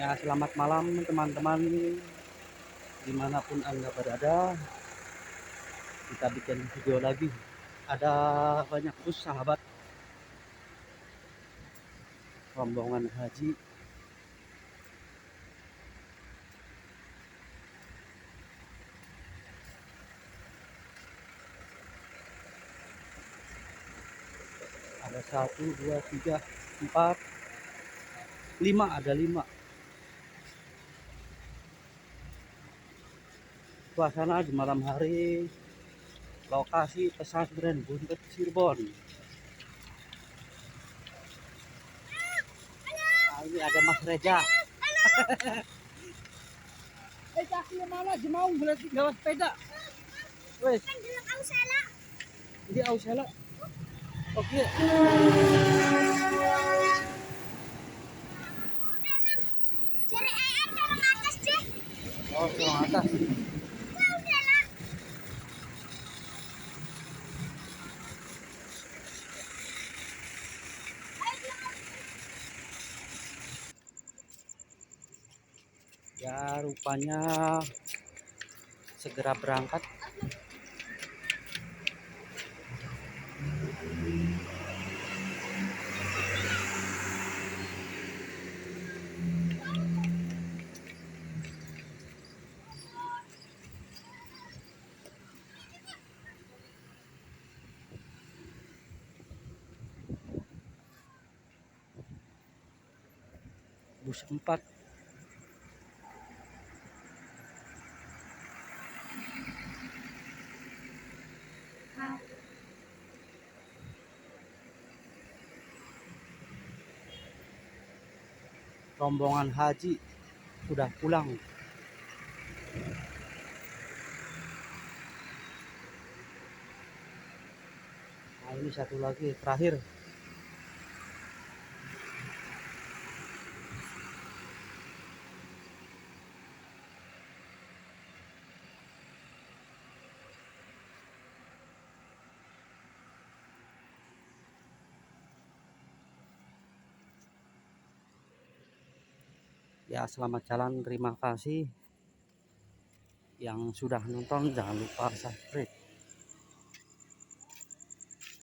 Ya, selamat malam teman-teman, dimanapun Anda berada. Kita bikin video lagi. Ada banyak bus sahabat rombongan haji. Ada 1, 2, 3, 4, 5, ada 5. Suasana di malam hari, lokasi pesantren Buntet Cirebon. Nah, ini ada Mas Reza. Kaki mana jemau berarti gawat sepeda. Wes. Ini ausela. Oke. Oh, ke atas. Ya, rupanya segera berangkat. Bus 4. Rombongan haji sudah pulang. Nah, ini satu lagi terakhir. Ya, selamat jalan. Terima kasih yang sudah nonton. Jangan lupa subscribe.